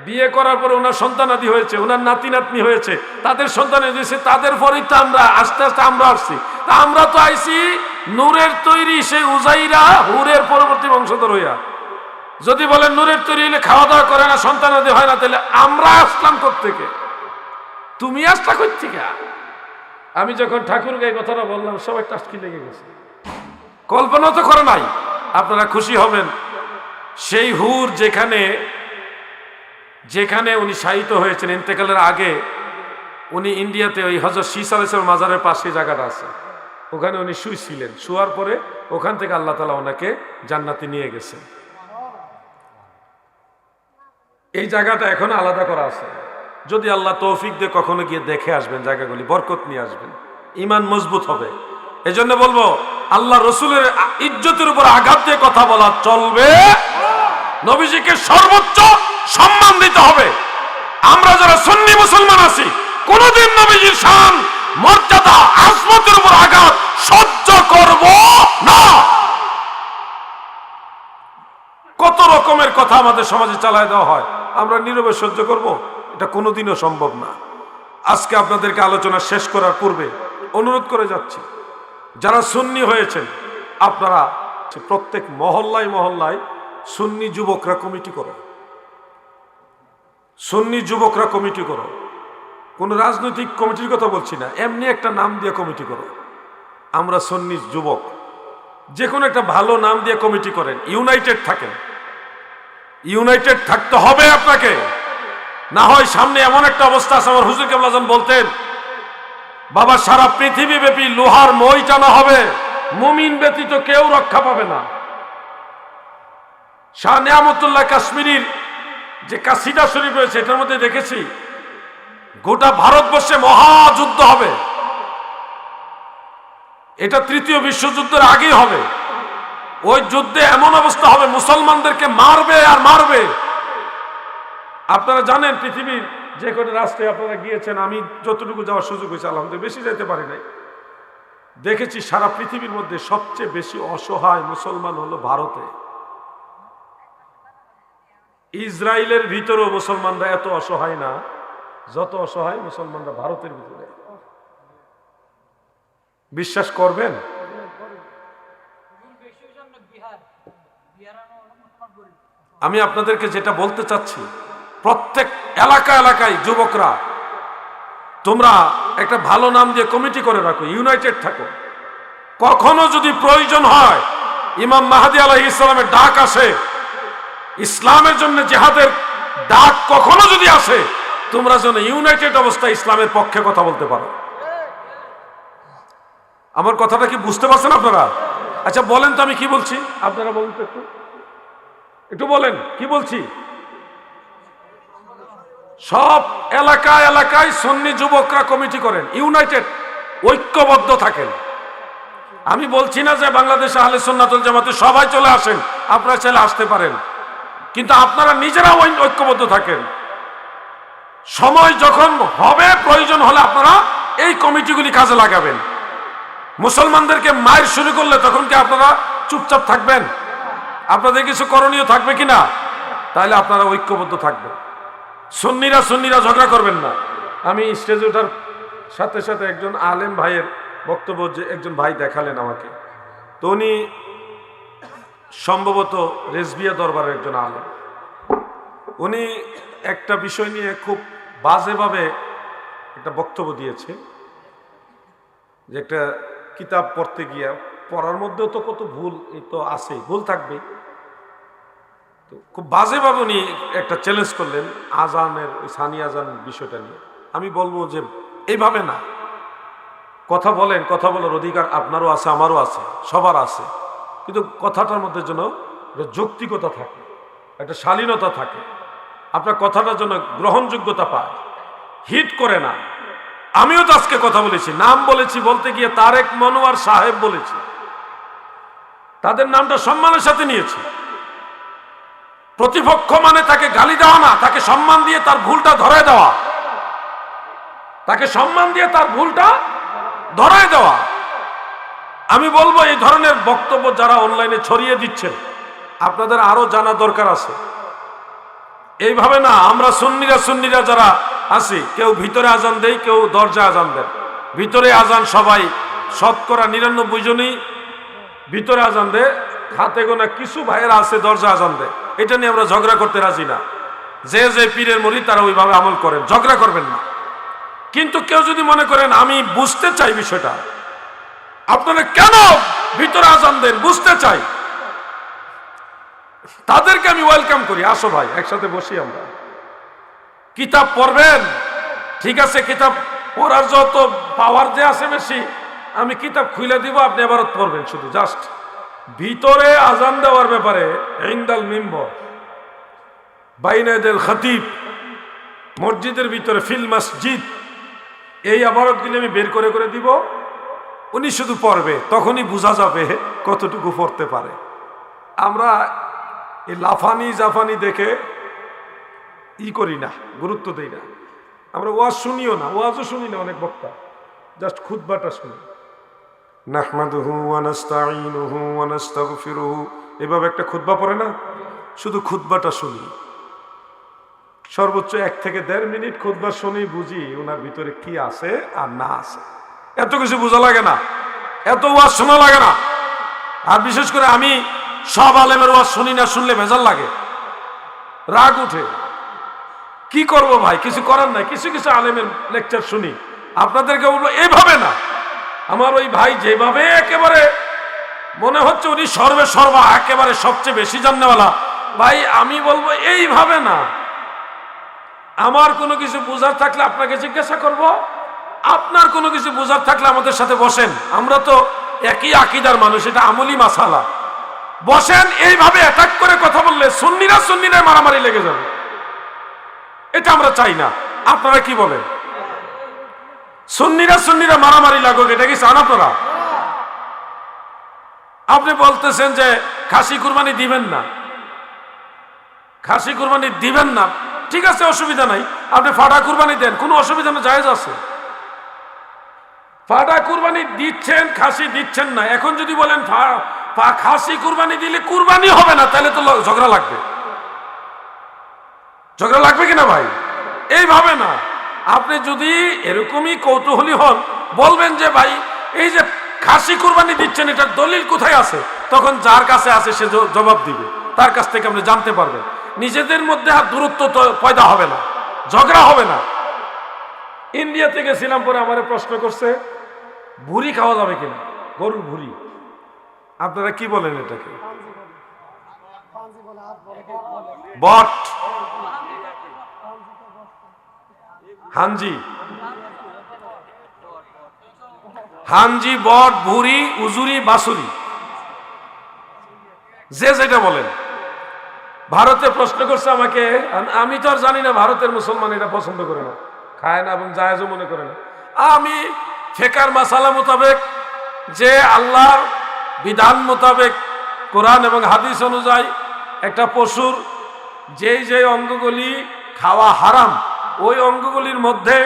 বিয়ে করার পরে ওনার সন্তানাদি হয়েছে, ওনার নাতি নাতনি হয়েছে, তাদের সন্তান হয়েছে, তাদের পরেই তো আমরা আস্তে আস্তে আমরা আসছি। তা আমরা তো আইছি নূরের তৈরি সেই উজাইরা হুরের পরবর্তী বংশধর হইয়া। যদি বলেন নূরের তৈরি হলে খাওয়া দাওয়া করে না, সন্তানাদি হয় না, তাহলে আমরা আসলাম কোত্থেকে? তুমি আসলা কোত্থেকে? আমি যখন ঠাকুরকে এই কথাটা বললাম সবাই টাস্কি লেগে গেছে, কল্পনা তো করে নাই। আপনারা খুশি হবেন, সেই হুর যেখানে যেখানে উনি শায়িত হয়েছেন ইন্তেকালের আগে, উনি ইন্ডিয়াতে ওই হযরত ঈসা আলাইহিস সালামের মাজারের পাশে জায়গাটা আছে, ওখানে উনি শুয়েছিলেন। শোয়ার পরে ওখান থেকে আল্লাহ তাআলা ওনাকে জান্নাতে নিয়ে গেছেন। এই জায়গাটা এখন আলাদা করা আছে। যদি আল্লাহ তৌফিক দিয়ে কখনো গিয়ে দেখে আসবেন, জায়গাগুলি বরকত নিয়ে আসবেন, ঈমান মজবুত হবে। এই জন্য বলবো, আল্লাহ রসুলের ইজ্জতের উপর আঘাত দিয়ে কথা বলা চলবে। নবীজিকে সর্বোচ্চ সম্মান দিতে হবে। আমরা যারা সুন্নি মুসলমান আছি, কোনদিন নবীজির শান, মর্যাদা, আজমতের উপর আঘাত সহ্য করব না। কত রকমের কথা আমাদের সমাজে চালায় দেওয়া হয়, আমরা নীরবে সহ্য করব? এটা কোনোদিনও সম্ভব না। আজকে আপনাদেরকে আলোচনা শেষ করার পূর্বে অনুরোধ করে যাচ্ছি, যারা সুন্নি হয়েছেন আপনারা প্রত্যেক মহল্লায় মহল্লায় সুন্নি যুবকরা কমিটি করো, সুন্নি যুবকরা কমিটি করো। কোন রাজনৈতিক কমিটির কথা বলছি না, এমনি একটা নাম দিয়ে কমিটি করো। আমরা সুন্নি যুবক, যে কোনো একটা ভালো নাম দিয়ে কমিটি করেন, ইউনাইটেড থাকেন। ইউনাইটেড থাকতে হবে আপনাকে, না হয় সামনে এমন একটা অবস্থা আছে। আমার হুজুর কেবলা জান বলতেন, বাবা সারা পৃথিবী ব্যাপী লোহার মই টানা হবে, মুমিন ব্যতীত কেউ রক্ষা পাবে না। শাহ নিয়ামতুল্লাহ কাশ্মীরির যে কাসিদা শরীফ রয়েছে, এটার মধ্যে দেখেছি গোটা ভারতবর্ষে মহাযুদ্ধ হবে। এটা তৃতীয় বিশ্বযুদ্ধের আগেই হবে। ওই যুদ্ধে এমন অবস্থা হবে, মুসলমানদেরকে মারবে আর মারবে। আপনারা জানেন পৃথিবীর যে কোনো রাষ্ট্রে আপনারা গিয়েছেন, আমি যতটুকু যাওয়ার সুযোগ হয়েছে আলহামদুলিল্লাহ, বেশি যেতে পারি নাই, দেখেছি সারা পৃথিবীর মধ্যে সবচেয়ে বেশি অসহায় মুসলমান হলো ভারতে। ইসরায়েলের ভিতরেও মুসলমানরা এত অসহায় না যত অসহায় মুসলমানরা ভারতের ভিতরে। বিশ্বাস করবেন? আমি আপনাদেরকে যেটা বলতে চাচ্ছি, প্রত্যেক এলাকা এলাকায় যুবকরা তোমরা একটা ভালো নাম দিয়ে কমিটি করে রাখো, ইউনাইটেড থাকো। কখনো যদি প্রয়োজন হয়, ইমাম মাহদী আলাইহিস সালামের ডাক আসে, ইসলামের জন্য জিহাদের ডাক কখনো যদি আসে, তোমরা যেন ইউনাইটেড অবস্থায় ইসলামের পক্ষে কথা বলতে পারো। আমার কথাটা কি বুঝতে পারছেন আপনারা? আচ্ছা বলেন তো আমি কি বলছি, আপনারা বলুন তো, একটু একটু বলেন কি বলছি। সব এলাকায় এলাকায় সুন্নি যুবকরা কমিটি করেন, ইউনাইটেড, ঐক্যবদ্ধ থাকেন। আমি বলছি না যে বাংলাদেশে আহলে সুন্নাতুল জামাতে সবাই চলে আসেন, আপনারা চাইলে আসতে পারেন, কিন্তু আপনারা নিজেরা ঐক্যবদ্ধ থাকেন। সময় যখন হবে, প্রয়োজন হলে আপনারা এই কমিটিগুলি কাজে লাগাবেন। মুসলমানদেরকে মায়ের শুরু করলে তখন কি আপনারা চুপচাপ থাকবেন? আপনাদের কিছু করণীয় থাকবে কিনা? তাহলে আপনারা ঐক্যবদ্ধ থাকবেন। সুন্নিরা সুন্নিরা ঝগড়া করবেন না। আমি স্টেজে ওঠার সাথে সাথে একজন আলেম ভাইয়ের বক্তব্য, যে একজন ভাই দেখালেন আমাকে, তো উনি সম্ভবত রেজবিয়া দরবারের একজন আলেম। উনি একটা বিষয় নিয়ে খুব বাজেভাবে একটা বক্তব্য দিয়েছে, যে একটা কিতাব পড়তে গিয়া, পড়ার মধ্যেও তো কত ভুল তো আছে, ভুল থাকবে। তো খুব বাজেভাবে উনি একটা চ্যালেঞ্জ করলেন আজানের, ওই সানি আজান বিষয়টা নিয়ে। আমি বলবো যে এইভাবে না, কথা বলেন, কথা বলার অধিকার আপনারও আছে, আমারও আছে, সবার আছে, কিন্তু কথাটার মধ্যে যেন একটা যৌক্তিকতা থাকে, একটা শালীনতা থাকে, আপনার কথাটার জন্য গ্রহণযোগ্যতা পায়, হিট করে না। আমিও তো আজকে কথা বলেছি, নাম বলেছি, বলতে গিয়ে তারেক মনোয়ার সাহেব বলেছি, তাদের নামটা সম্মানের সাথে নিয়েছি। প্রতিপক্ষ মানে তাকে গালি দেওয়া না, তাকে সম্মান দিয়ে তার ভুলটা ধরায় দেওয়া, তাকে সম্মান দিয়ে তার ভুলটা ধরায় দেওয়া। আমি বলবো এই ধরনের বক্তব্য যারা অনলাইনে ছড়িয়ে দিচ্ছেন আপনাদের আরো জানা দরকার আছে। এইভাবে না, আমরা সুন্নিরা যারা আছি, কেউ ভিতরে আজান দেই, কেউ দরজা আজান দেন। ভিতরে আজান সবাই শতকরা 99 জনই ভিতরে আজান দেয়, হাতে গোনা কিছু ভাইয়েরা আছে দরজা আজান দেয়। এটা নিয়ে আমরা ঝগড়া করতে রাজি না। যে যে পীরের মুরিদ তারা ওইভাবে আমল করেন, ঝগড়া করবেন না। কিন্তু কেউ যদি মনে করেন আমি বুঝতে চাই বিষয়টা, আপনারা কেন ভিতরে আজান দেন বুঝতে চাই, তাদেরকে আমি ওয়েলকাম করি। আসো ভাই, একসাথে বসি আমরা। কিতাব পড়বেন, ঠিক আছে, কিতাব পড়ার যত পাওয়ার যে আছে বেশি, আমি কিতাব খুলে দিব, আপনি এবারত পড়বেন। শুধু জাস্ট ভিতরে আজান দেওয়ার ব্যাপারে ইনদাল মিম্বর বাইনাদেল খতিব, মসজিদের ভিতরে ফিল মসজিদ, এই আবারতগুলি আমি বের করে করে দিব। উনি শুধু পড়বে, তখনই বোঝা যাবে কতটুকু পড়তে পারে। আমরা এই লাফানি জাফানি দেখে করি না, গুরুত্ব দেই না। আমরা ওয়াজ শুনিও না, ওয়াজও শুনি না অনেক বক্তা, জাস্ট খুতবাটা শুনি। নাহমাদুহু ওয়া নাস্তাঈনুহু ওয়া নাস্তাগফিরুহু, এভাবে একটা খুতবা পড়ে না, শুধু খুতবাটা শুনি। সর্বোচ্চ 1 থেকে 1.5 মিনিট খুতবা শুনি, বুঝি ওনার ভিতরে কি আছে আর না আছে। এত কিছু বোঝা লাগে না, এত ওয়াজ শোনা লাগে না। আর বিশেষ করে আমি সব আলেমের ওয়াজ শুনি না, শুনলে ভেজাল লাগে, রাগ উঠে। কি করব ভাই, কিছু করার নাই। কিছু কিছু আলেমের লেকচার শুনি, আপনাদেরকে বলবো এইভাবে না। আমার ওই ভাই যেভাবে একেবারে মনে হচ্ছে উনি সর্বা একেবারে সবচেয়ে বেশি জাননেওয়ালা, ভাই আমি বলবো এইভাবে না। আমার কোনো কিছু বোঝার থাকলে আপনাকে জিজ্ঞাসা করব, আপনার কোনো কিছু বোঝার থাকলে আমাদের সাথে বসেন। আমরা তো একই আকীদার মানুষ, এটা আমলি মাসালা। বসেন, এইভাবে অ্যাটাক করে কথা বললে সুন্নিরা মারামারি লেগে যাবে, এটা আমরা চাই না। আপনারা কি বলেন? সুন্নিরা মারামারি লাগুক, এটা কি চান আপনারা? আপনি বলতেছেন যে খাসি কুরবানি দিবেন না, খাসি কুরবানি দিবেন না, ঠিক আছে, অসুবিধা নাই। আপনি ফাটা কুরবানি দেন, কোনো অসুবিধা না, জায়েজ আছে। ফাটা কুরবানি দিচ্ছেন, খাসি দিচ্ছেন না। এখন যদি বলেন খাসি কুরবানি দিলে কুরবানি হবে না, তাহলে তো ঝগড়া লাগবে। ঝগড়া লাগবে কিনা ভাই? এইভাবে না। আপনি যদি এরকমই কৌতূহলী হন, বলবেন যে ভাই এই যে খাসি কুরবানি দিচ্ছেন, এটার দলিল কোথায় আছে? তখন যার কাছে আছে সে জবাব দিবে, তার কাছ থেকে আপনি জানতে পারবেন। নিজেদের মধ্যে আর দূরত্ব পয়দা হবে না, ঝগড়া হবে না। ইন্ডিয়াতে গেছিলাম, পরে আমার প্রশ্ন করছে ভুড়ি খাওয়া যাবে কিনা, গরুর ভুড়ি। আপনারা কি বলেন এটাকে? বট, হাঞ্জি, হাঞ্জি, বট, ভুড়ি, উজুরি, বাসুরি, যে যেটা বলেন। ভারতে প্রশ্ন করছে আমাকে, আমি তো আর জানি না ভারতের মুসলমান এটা পছন্দ করে না, খায় না এবং জায়েজও মনে করে না। আমি ফিকর মাসালা মোতাবেক, যে আল্লাহর বিধান মোতাবেক কোরআন এবং হাদিস অনুযায়ী একটা পশুর যে অঙ্গগুলি খাওয়া হারাম, ওই অঙ্গগুলির মধ্যে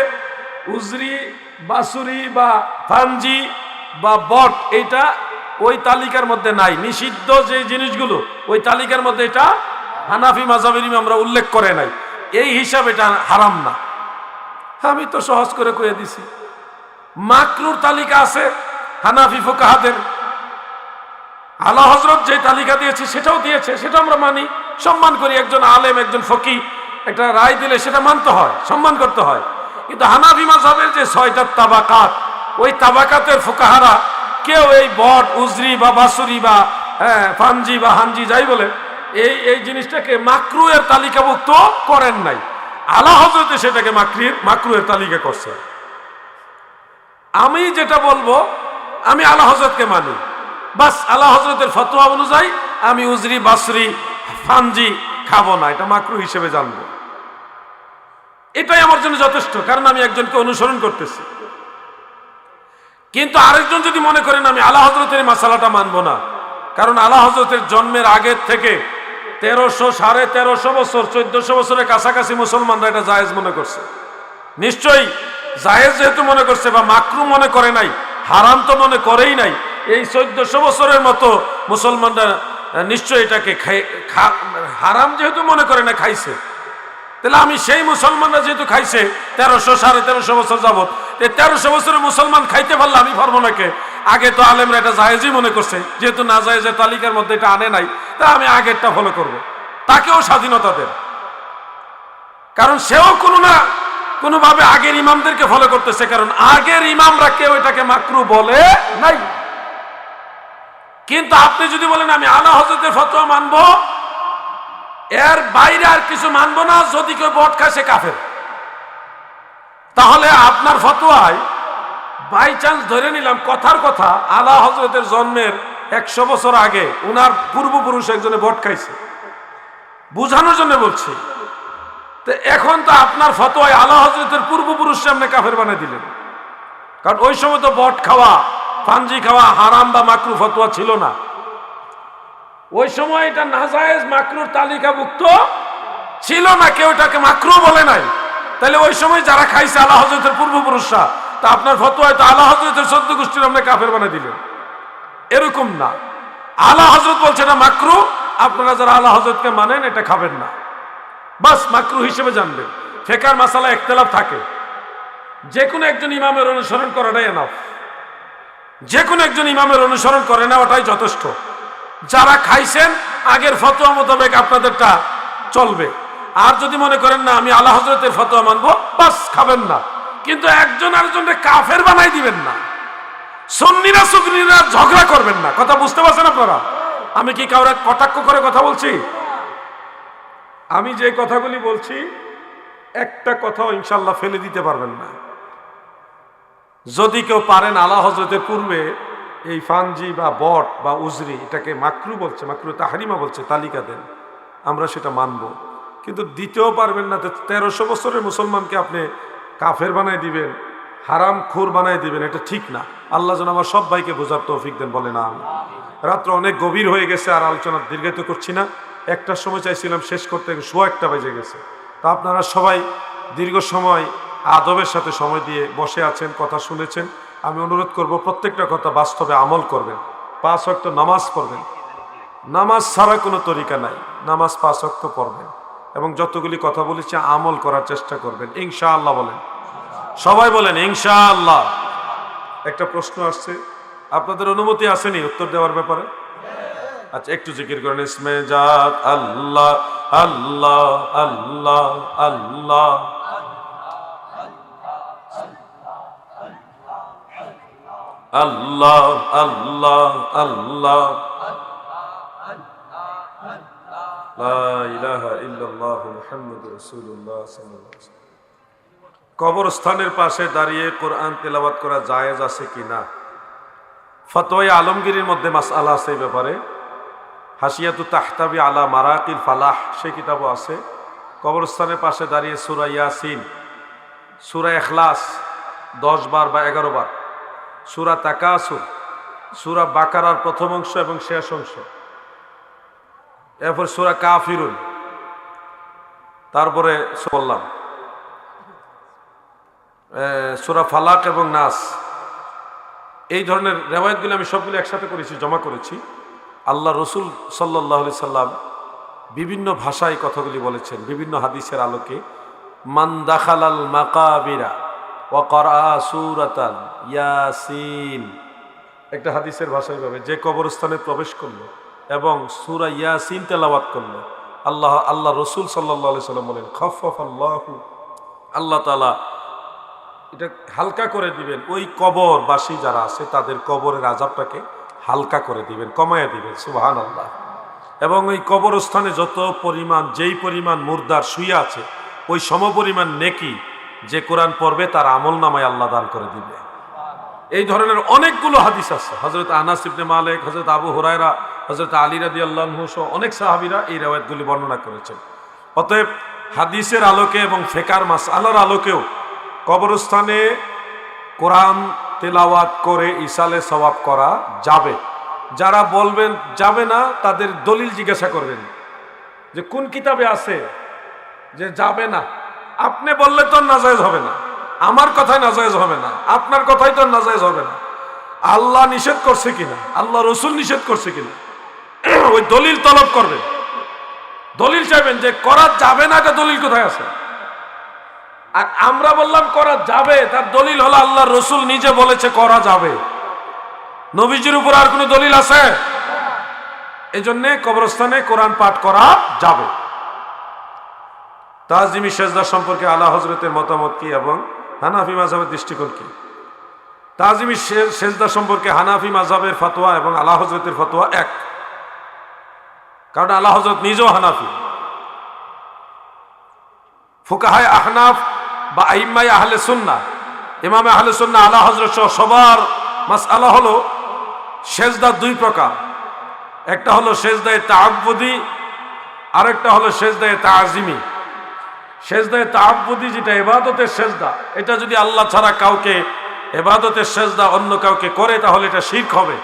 উজরি, বাসুরি বা ফাঞ্জি বা বট, এটা ওই তালিকার মধ্যে নাই। নিষিদ্ধ যে জিনিসগুলো ওই তালিকার মধ্যে এটা হানাফি মাযহাবের আমরা উল্লেখ করে নাই, এই হিসাবে এটা হারাম না। আমি তো সহজ করে কয়ে দিছি। মাকরুর তালিকা আছে হানাফি ফুকাহাদের, আলা হযরত যে তালিকা দিয়েছে সেটাও দিয়েছে, সেটা আমরা মানি, সম্মান করি। একজন আলেম, একজন ফকি একটা রায় দিলে সেটা মানতে হয়, সম্মান করতে হয়। কিন্তু হানাফি মাযহাবের যে 6টা তাবাকাত, ওই তাবাকাতের ফুকাহারা কেউ এই বট, উজরি বা বাসুরি বা ফানজি বা হানজি যাই বলে এই জিনিসটাকে মাকরুহের তালিকাভুক্ত করেন নাই। আলা হযরতে সেটাকে মাকরুহের তালিকা করছে। আমি যেটা বলবো, আমি আলা হযরতকে মানি, বাস। আলা হযরতের ফতোয়া অনুযায়ী আমি উজরি, বাসরি, ফানজি খাবো না, এটা মাকরুহ হিসেবে জানবো। এটাই আমার জন্য যথেষ্ট, কারণ আমি একজনকে অনুসরণ করতেছি। কিন্তু আরেকজন যদি মনে করেন আমি আলা হযরতের মাসালাটা মানবো না, কারণ আলা হযরতের জন্মের আগের থেকে 1300, 1350 বছর, 1400 বছরের কাছাকাছি মুসলমানরা এটা জায়েজ মনে করছে। নিশ্চয়ই জায়েজ যেহেতু মনে করছে বা মাকরুহ মনে করে নাই, হারাম তো মনে করেই নাই, এই 1400 বছরের মতো মুসলমানরা নিশ্চয়ই এটাকে হারাম যেহেতু মনে করে না খাইছে, তাহলে আমি সেই মুসলমানরা যেহেতু খাইছে 1300 1350 বছর যাবত, 1300 বছরের মুসলমান খাইতে পারলে আমি পারবো নাকি? আগে তো আলেমরা এটা জায়েজই মনে করছে, যেহেতু না জায়েজের তালিকার মধ্যে এটা আনে নাই, তা আমি আগেরটা ফলো করব। তাকেও স্বাধীনতা দেন, কারণ সেও কোনোভাবে আগের ইমামদেরকে ফলো করতেছে, কারণ আগের ইমামরা কেউ এটাকে মাকরু বলে নাই। কিন্তু আপনি যদি বলেন আমি আলা হযরতের ফতোয়া মানবো, এর বাইরে আর কিছু মানবো না, যদি কেউ বট খায় সে কাফের, তাহলে আপনার ফতোয়ায় বাই চান্স ধরে নিলাম কথার কথা আলা হযরতের জন্মের 100 বছর আগে উনার পূর্বপুরুষ একজনে বট খাইছে, বুঝানোর জন্য বলছি। তো এখন তো আপনার ফতোয়ায় আলা হযরতের পূর্বপুরুষ সামনে কাফের বানিয়ে দিলেন, কারণ ওই সময় তো বট খাওয়া পাঞ্জি খাওয়া হারাম বা মাকরু ফতোয়া ছিল না, ওই সময় এটা নাজায়েজ মাকরুর তালিকাভুক্ত ছিল না, কেউ এটাকে মাকরু বলে নাই। তাহলে ওই সময় যারা খাইছে আলা হযরতের পূর্বপুরুষরা, তা আপনার ফতোয়ায় তো আলা হযরতের 14 গোষ্ঠীর আপনি কাফের বানিয়ে দিলেন। এরকম না, আলা হযরত বলছে না মাকরু, আপনারা যারা আলা হযরতকে মানেন এটা খাবেন না, বাস মাকরু হিসেবে জানবেন। ফিকহের মাসালা ইখতিলাফ থাকে, যে কোনো একজন ইমামের অনুসরণ করাটাই এনাফ, যে কোনো একজন ইমামের অনুসরণ করে নেওয়াটাই যথেষ্ট। যারা খাইছেন আগের ফতোয়া মোতাবেক আপনাদেরটা চলবে, আর যদি মনে করেন না আমি আলা হযরতের ফতোয়া মানবো, বাস খাবেন না। কিন্তু একজন আরেকজনকে কাফের বানাই দিবেন না, সুন্নিরা সুন্নিরা ঝগড়া করবেন না। কথা বুঝতে পারছেন আপনারা? আমি কি কাউরে কটাক্ষ করে কথা বলছি? আমি যে কথাগুলি বলছি একটা কথাও ইনশাল্লাহ ফেলে দিতে পারবেন না। যদি কেউ পারেন আলা হযরতের পূর্বে এই ফানজি বা বট বা উজরি এটাকে মাকরু বলছে, মাকরু তাহরিমা বলছে, তালিকা দেন, আমরা সেটা মানব। কিন্তু দিতেও পারবেন না। 1300 বছরের মুসলমানকে আপনি কাফের বানাই দিবেন, হারাম খুর বানাই দিবেন, এটা ঠিক না। আল্লাহ যেন আমার সব ভাইকে বোঝার তৌফিক দেন, বলে না। রাত্র অনেক গভীর হয়ে গেছে, আর আলোচনা দীর্ঘায়িত করছি না। একটার সময় চাইছিলাম শেষ করতে, 1:15 বেজে গেছে। তা আপনারা সবাই দীর্ঘ সময় আদবের সাথে সময় দিয়ে বসে আছেন, কথা শুনেছেন। আমি অনুরোধ করব প্রত্যেকটা কথা বাস্তবে আমল করবেন। 5 ওয়াক্ত নামাজ পড়বেন, নামাজ ছাড়া কোনো তরিকা নাই, নামাজ 5 ওয়াক্ত পড়বেন, এবং যতগুলি কথা বলেছি আমল করার চেষ্টা করবেন ইনশাআল্লাহ। বলেন সবাই, বলেন ইনশাআল্লাহ। একটা প্রশ্ন আসছে, আপনাদের অনুমতি আসেনি উত্তর দেওয়ার ব্যাপারে? আচ্ছা, একটু জিকির করেন। ইসমে জাত আল্লাহ আল্লাহ আল্লাহ আল্লাহ, আল্লাহ আল্লাহ আল্লাহ, লা ইলাহা ইল্লাল্লাহ মুহাম্মাদুর রাসূলুল্লাহ সাল্লাল্লাহু আলাইহি ওয়াসাল্লাম। কবরস্থানের পাশে দাঁড়িয়ে কোরআন তেলাওয়াত করা জায়েজ আছে কি না? ফতোয়া আলমগীরের মধ্যে মাসআলা আছে এই ব্যাপারে। হাসিয়াতু তাহতাবি আলা মারাকিল ফালাহ সেই কিতাবও আছে। কবরস্থানের পাশে দাঁড়িয়ে সূরা ইয়াসিন, সূরা ইখলাস 10 বার বা 11 বার, সূরা তাকাসুর, সূরা বাকারার প্রথম অংশ এবং শেষ অংশ, এরপর সূরা কাফিরুন, তারপরে বললাম সূরা ফালাক এবং নাস, এই ধরনের রেওয়ায়াতগুলো আমি সবগুলো একসাথে করেছি, জমা করেছি। আল্লাহ রসুল সাল্লাল্লাহু আলাইহি সাল্লাম বিভিন্ন ভাষায় কথাগুলি বলেছেন, বিভিন্ন হাদিসের আলোকে। মান দাখালাল মাকাবিরা ওয়া ক্বারা সূরাতাল ইয়াসিন, একটা হাদিসের ভাষায় ভাবে, যে কবরস্থানে প্রবেশ করলো এবং সূরা ইয়াসিন তেলাওয়াত করলো, আল্লাহ রসুল সাল্লাল্লাহু আলাইহি সাল্লাম বলেন খাফফাল্লাহু, আল্লাহ তাআলা এটা হালকা করে দিবেন, ওই কবরবাসী যারা আছে তাদের কবরের আযাবটাকে হালকা করে দিবেন, কমায়া দিবেন। সুবহানাল্লাহ। এবং ওই কবরস্থানে যত পরিমাণ, যেই পরিমাণ মুর্দার শুয়ে আছে, ওই সমপরিমাণ নেকি যে কোরআন পড়বে তার আমল নামায় আল্লাহ দান করে দিবে। এই ধরনের অনেকগুলো হাদিস আছে। হযরত আনাস ইবনে মালিক, হযরত আবু হুরায়রা, হযরত আলী রাদিয়াল্লাহু আনহু সহ অনেক সাহাবীরা এই riwayatগুলি বর্ণনা করেছেন। অতএব হাদিসের আলোকে এবং ফিকহের মাসআলার আলোকেও কবরস্থানে কোরআন তেলাওয়াত করে ইসালে সওয়াব করা যাবে। যারা বলবেন যাবে না, তাদের দলিল জিজ্ঞাসা করবেন যে কোন কিতাবে আছে যে যাবে না। আপনি বললে তো নাজায়েজ হবে না, আমার কথাই নাজায়েজ হবে না, আপনার কথাই তো নাজায়েজ হবে না। আল্লাহ নিষেধ করছে কিনা, আল্লাহ রসুল নিষেধ করছে কিনা, ওই দলিল তলব করবেন, দলিল চাইবেন যে করা যাবে না, এটা দলিল কোথায় আছে। আর আমরা বললাম করা যাবে, তার দলিল হলো আল্লাহ রসুল নিজে বলেছে করা যাবে। নবীজির উপর আর কোনো দলিল আছে? এই জন্যে কবরস্থানে কোরআন পাঠ করা যাবে। তাজিমি সেজদা সম্পর্কে আলা হযরতের মতামত কি এবং হানাফি মাযহাবের দৃষ্টিকোণ কি? তাজিমি সেজদা সম্পর্কে হানাফি মাযহাবের ফতোয়া এবং আলা হযরতের ফতোয়া এক, কারণ আলা হযরত নিজেও হানাফি। ফুকাহায়ে আহনাফ বা আইম্মায়ে আহলে সুন্নাহ, ইমামে আহলে সুন্নাহ আলা হযরত সহ সবার মাসআলা হলো সেজদা দুই প্রকার, একটা হলো সেজদায়ে তাআব্বুদি, আরেকটা হলো সেজদায়ে তাজিমি। সেজদায়ে তাআব্বুদি যেটা ইবাদতের সেজদা, এটা যদি আল্লাহ ছাড়া কাউকে ইবাদতের সেজদা অন্য কাউকে করে তাহলে এটা শিরক হবে,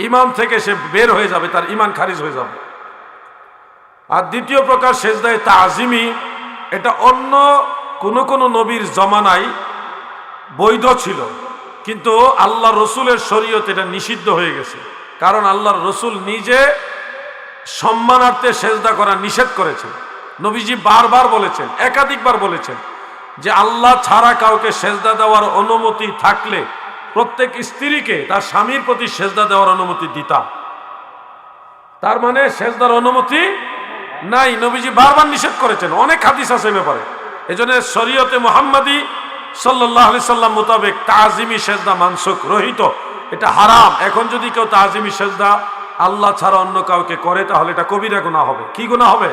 ইমান থেকে সে বের হয়ে যাবে, তার ইমান খারিজ হয়ে যাবে। আর দ্বিতীয় প্রকার সেজদায়ে তাজিমি, এটা অন্য কোন নবীর জমানায় বৈধ ছিল, কিন্তু আল্লাহ রসুলের শরীয়ত এটা নিষিদ্ধ হয়ে গেছে, কারণ আল্লাহর রসুল নিজে সম্মানার্থে সেজদা করা নিষেধ করেছেন। নবীজি বারবার বলেছেন, একাধিকবার বলেছেন যে আল্লাহ ছাড়া কাউকে সেজদা দেওয়ার অনুমতি থাকলে প্রত্যেক স্ত্রীকে তার স্বামীর প্রতি সেজদা দেওয়ার অনুমতি দিতাম। তার মানে সেজদার অনুমতি নাই, নবীজি বারবার নিষেধ করেছেন, অনেক হাদিস আছে ব্যাপারে। এজন্য শরীয়তে মুহাম্মাদি সাল্লাল্লাহু আলাইহি সাল্লাম মোতাবেক তাজিমি সেজদা মানসুখ, রহিত, এটা হারাম। এখন যদি কেউ তাজিমি সেজদা আল্লাহ ছাড়া অন্য কাউকে করে তাহলে এটা কবিরা গুনাহ হবে। কি গুনাহ হবে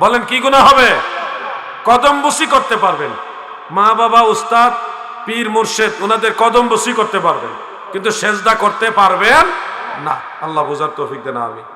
বলেন? কি গুনাহ হবে? কদম বসি করতে পারবেন, মা বাবা উস্তাদ পীর মুর্শেদ ওনাদের কদম বসি করতে পারবেন, কিন্তু সেজদা করতে পারবেন না। আল্লাহ বোঝার তৌফিক দেন, আমিন।